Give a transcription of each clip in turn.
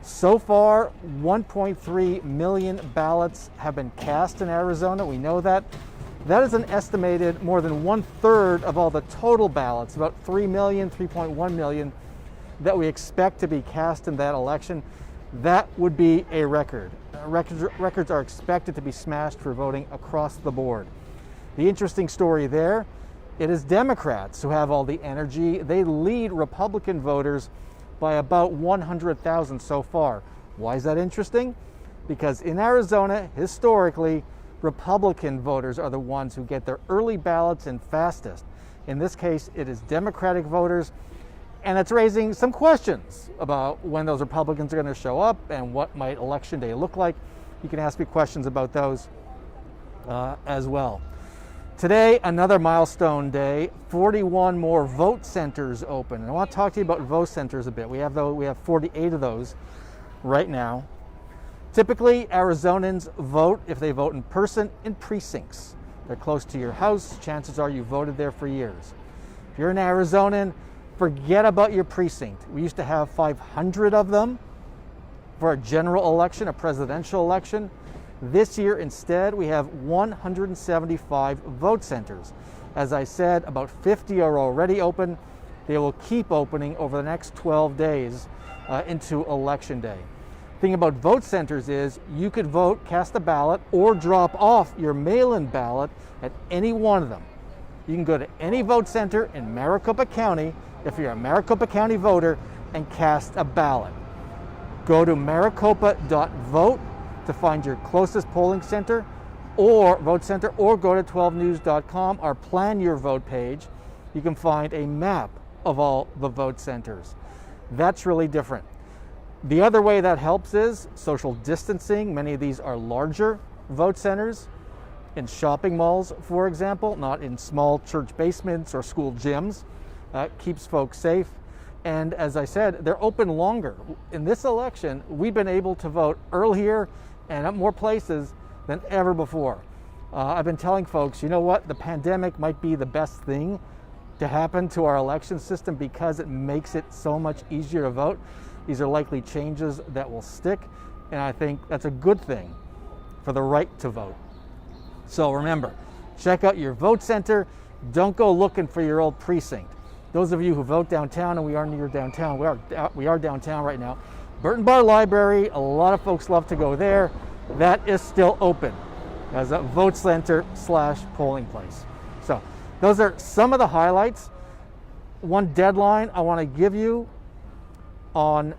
So far, 1.3 million ballots have been cast in Arizona. We know that. That is an estimated more than 1/3 of all the total ballots, about 3 million, 3.1 million, that we expect to be cast in that election. That would be a record. Records are expected to be smashed for voting across the board. The interesting story there, it is Democrats who have all the energy. They lead Republican voters by about 100,000 so far. Why is that interesting? Because in Arizona, historically, Republican voters are the ones who get their early ballots in fastest. In this case, it is Democratic voters, and it's raising some questions about when those Republicans are going to show up and what might Election Day look like. You can ask me questions about those as well. Today, another milestone day, 41 more vote centers open. And I want to talk to you about vote centers a bit. We have 48 of those right now. Typically, Arizonans vote, if they vote in person, in precincts. They're close to your house. Chances are you voted there for years. If you're an Arizonan, forget about your precinct. We used to have 500 of them for a general election, a presidential election. This year, instead, we have 175 vote centers. As I said, about 50 are already open. They will keep opening over the next 12 days into Election Day. The thing about vote centers is you could vote, cast a ballot, or drop off your mail-in ballot at any one of them. You can go to any vote center in Maricopa County if you're a Maricopa County voter and cast a ballot. Go to maricopa.vote to find your closest polling center or vote center, or go to 12news.com, our Plan Your Vote page. You can find a map of all the vote centers. That's really different. The other way that helps is social distancing. Many of these are larger vote centers in shopping malls, for example, not in small church basements or school gyms. Keeps folks safe. And as I said, they're open longer. In this election, we've been able to vote earlier and at more places than ever before. I've been telling folks, you know what, the pandemic might be the best thing to happen to our election system because it makes it so much easier to vote. These are likely changes that will stick, and I think that's a good thing for the right to vote. So remember, check out your vote center. Don't go looking for your old precinct. Those of you who vote downtown, and we are near downtown, we are downtown right now. Burton Bar Library, a lot of folks love to go there. That is still open as a vote center / polling place. So those are some of the highlights. One deadline I want to give you on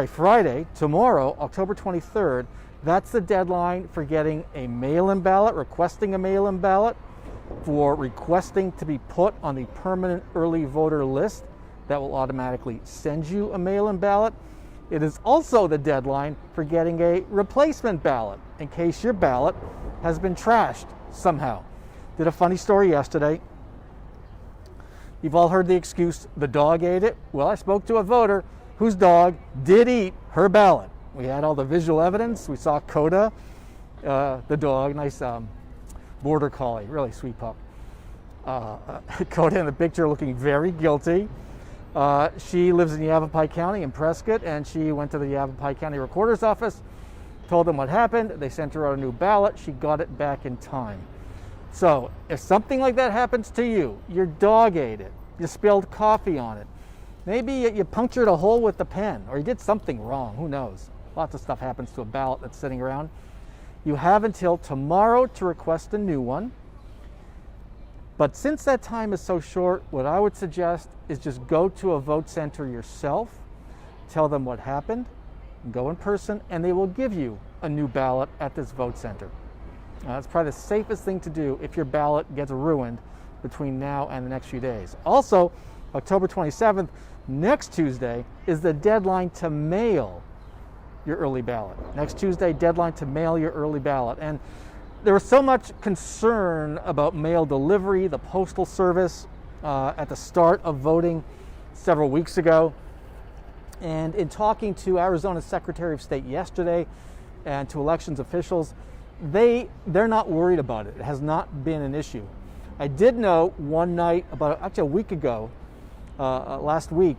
Friday, tomorrow, October 23rd, that's the deadline for getting a mail-in ballot, requesting a mail-in ballot, for requesting to be put on the permanent early voter list that will automatically send you a mail-in ballot. It is also the deadline for getting a replacement ballot in case your ballot has been trashed somehow. Did a funny story yesterday. You've all heard the excuse, the dog ate it. Well, I spoke to a voter whose dog did eat her ballot. We had all the visual evidence. We saw Coda, the dog, nice border collie, really sweet pup. Coda in the picture looking very guilty. She lives in Yavapai County in Prescott, and she went to the Yavapai County Recorder's Office, told them what happened. They sent her out a new ballot. She got it back in time. So if something like that happens to you, your dog ate it, you spilled coffee on it, maybe you punctured a hole with the pen, or you did something wrong, who knows? Lots of stuff happens to a ballot that's sitting around. You have until tomorrow to request a new one. But since that time is so short, what I would suggest is just go to a vote center yourself, tell them what happened, go in person, and they will give you a new ballot at this vote center. That's probably the safest thing to do if your ballot gets ruined between now and the next few days. Also, October 27th, next Tuesday, is the deadline to mail your early ballot. Next Tuesday, deadline to mail your early ballot. And there was so much concern about mail delivery, the Postal Service, at the start of voting several weeks ago. And in talking to Arizona's Secretary of State yesterday and to elections officials, they're not worried about it. It has not been an issue. I did know one night, about actually a week ago, last week,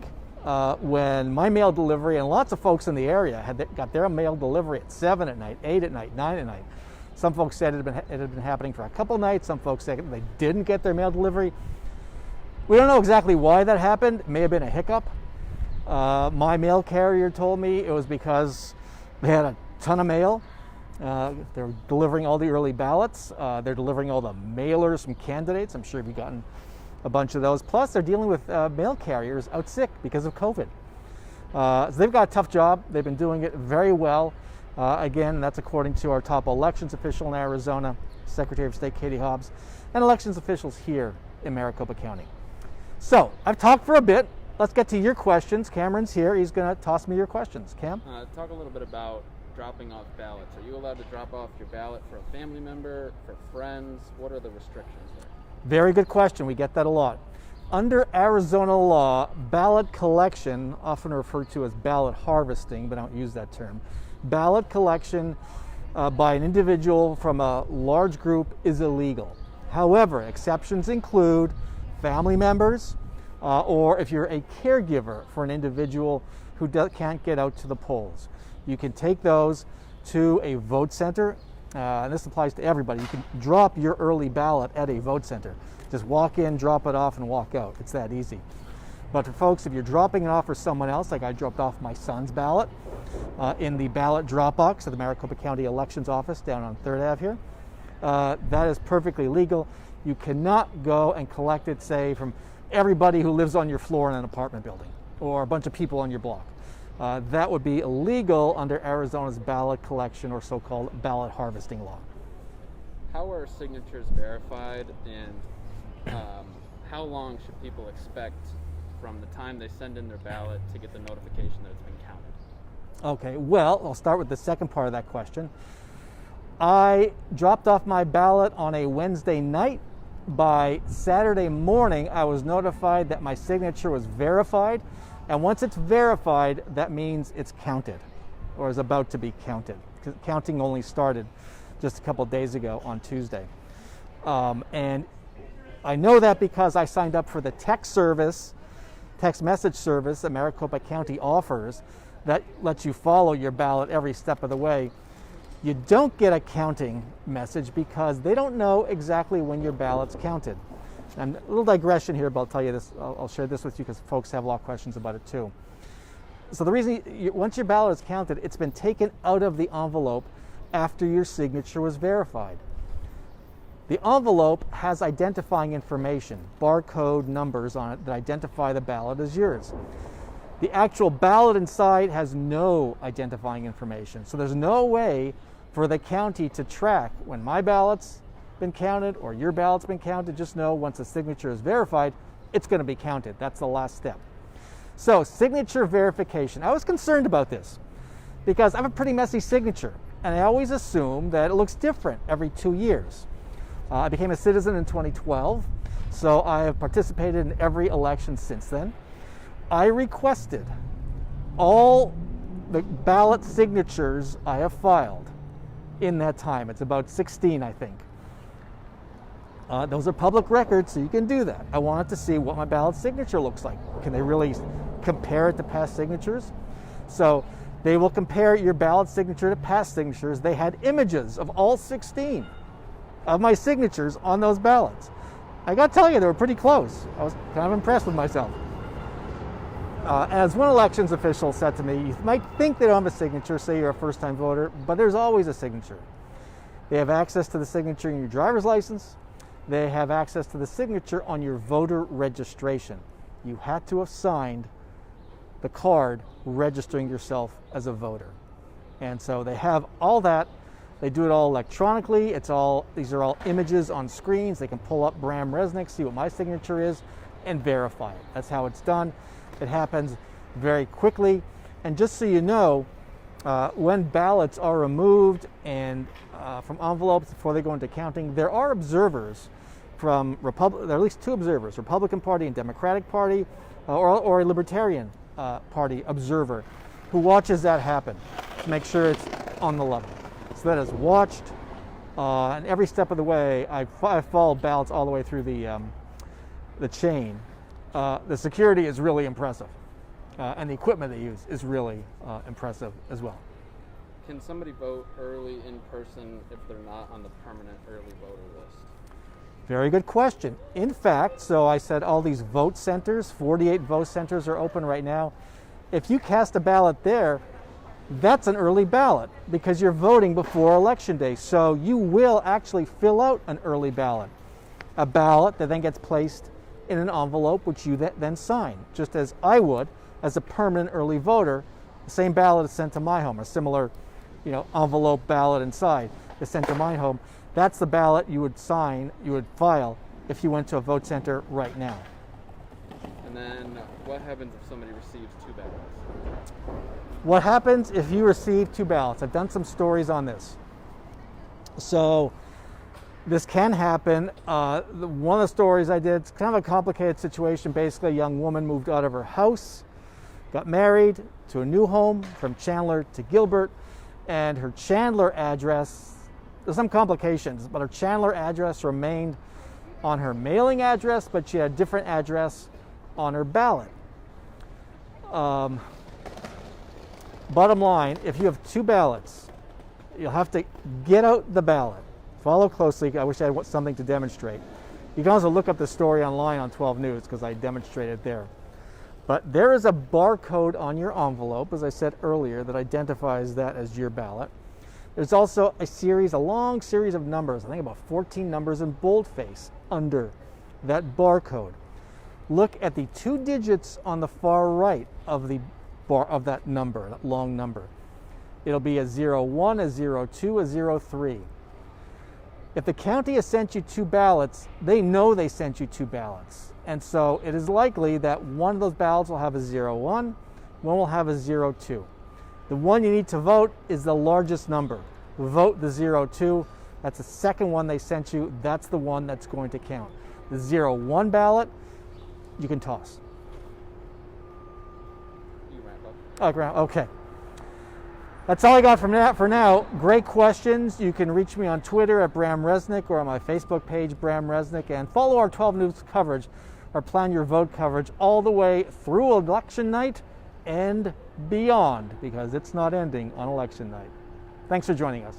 when my mail delivery, and lots of folks in the area got their mail delivery at 7 at night, 8 at night, 9 at night. Some folks said it had been happening for a couple nights. Some folks said they didn't get their mail delivery. We don't know exactly why that happened. It may have been a hiccup. My mail carrier told me it was because they had a ton of mail. They're delivering all the early ballots. They're delivering all the mailers from candidates. I'm sure you've gotten a bunch of those. Plus, they're dealing with mail carriers out sick because of COVID. So they've got a tough job. They've been doing it very well. Again, that's according to our top elections official in Arizona, Secretary of State Katie Hobbs, and elections officials here in Maricopa County. So, I've talked for a bit. Let's get to your questions. Cameron's here. He's going to toss me your questions. Cam? Talk a little bit about dropping off ballots. Are you allowed to drop off your ballot for a family member, for friends? What are the restrictions there? Very good question. We get that a lot. Under Arizona law, ballot collection, often referred to as ballot harvesting, but I don't use that term, ballot collection by an individual from a large group is illegal. However, exceptions include family members, or if you're a caregiver for an individual who can't get out to the polls. You can take those to a vote center, and this applies to everybody. You can drop your early ballot at a vote center. Just walk in, drop it off, and walk out. It's that easy. But for folks, if you're dropping it off for someone else, like I dropped off my son's ballot in the ballot drop box at the Maricopa County Elections Office down on 3rd Ave here, that is perfectly legal. You cannot go and collect it, say, from everybody who lives on your floor in an apartment building or a bunch of people on your block. That would be illegal under Arizona's ballot collection or so-called ballot harvesting law. How are signatures verified, and how long should people expect from the time they send in their ballot to get the notification that it's been counted? Okay, well, I'll start with the second part of that question. I dropped off my ballot on a Wednesday night. By Saturday morning, I was notified that my signature was verified. And once it's verified, that means it's counted or is about to be counted. Counting only started just a couple days ago on Tuesday. And I know that because I signed up for the text message service that Maricopa County offers that lets you follow your ballot every step of the way. You don't get a counting message because they don't know exactly when your ballot's counted. And a little digression here, but I'll tell you this, I'll share this with you because folks have a lot of questions about it too. So the reason, once your ballot is counted, it's been taken out of the envelope after your signature was verified. The envelope has identifying information, barcode numbers on it that identify the ballot as yours. The actual ballot inside has no identifying information. So there's no way for the county to track when my ballot's been counted or your ballot's been counted. Just know once the signature is verified, it's going to be counted. That's the last step. So signature verification. I was concerned about this because I have a pretty messy signature and I always assume that it looks different every 2 years. I became a citizen in 2012, so I have participated in every election since then. I requested all the ballot signatures I have filed in that time. It's about 16, I think. Those are public records, so you can do that. I wanted to see what my ballot signature looks like. Can they really compare it to past signatures? So they will compare your ballot signature to past signatures. They had images of all 16 of my signatures on those ballots. I got to tell you, they were pretty close. I was kind of impressed with myself. As one elections official said to me, you might think they don't have a signature, say you're a first-time voter, but there's always a signature. They have access to the signature in your driver's license. They have access to the signature on your voter registration. You had to have signed the card registering yourself as a voter. And so they have all that. They do it all electronically. These are all images on screens. They can pull up Brahm Resnik, see what my signature is, and verify it. That's how it's done. It happens very quickly. And just so you know, when ballots are removed and from envelopes before they go into counting, there are observers from there are at least 2 observers, Republican Party and Democratic Party, or a Libertarian Party observer, who watches that happen to make sure it's on the level. So that is watched, and every step of the way, I followed ballots all the way through the chain. The security is really impressive. and the equipment they use is really impressive as well. Can somebody vote early in person if they're not on the permanent early voter list? Very good question. In fact, so I said all these vote centers, 48 vote centers are open right now. If you cast a ballot there, that's an early ballot because you're voting before Election Day. So you will actually fill out an early ballot, a ballot that then gets placed in an envelope which you then sign, just as I would as a permanent early voter. The same ballot is sent to my home, a similar envelope ballot inside is sent to my home. That's the ballot you would sign, you would file if you went to a vote center right now. And then what happens if somebody receives 2 ballots? What happens if you receive 2 ballots? I've done some stories on this. So this can happen. One of the stories I did, it's kind of a complicated situation. Basically, a young woman moved out of her house, got married to a new home from Chandler to Gilbert, and her Chandler address, there's some complications, but her Chandler address remained on her mailing address, but she had a different address on her ballot. Bottom line, if you have 2 ballots, you'll have to get out the ballot. Follow closely. I wish I had something to demonstrate. You can also look up the story online on 12 News because I demonstrated there. But there is a barcode on your envelope, as I said earlier, that identifies that as your ballot. There's also a long series of numbers, I think about 14 numbers in boldface under that barcode. Look at the 2 digits on the far right of that number, that long number. It'll be a 01, a 02, a 03. If the county has sent you 2 ballots, they know they sent you 2 ballots. And so it is likely that one of those ballots will have a 01, one will have a 02. The one you need to vote is the largest number. Vote the 02. That's the second one they sent you. That's the one that's going to count. The 01 ballot, you can toss. You wrap up. Okay. That's all I got from that for now. Great questions. You can reach me on Twitter at Brahm Resnik or on my Facebook page, Brahm Resnik, and follow our 12 News coverage, our Plan Your Vote coverage all the way through election night and beyond, because it's not ending on election night. Thanks for joining us.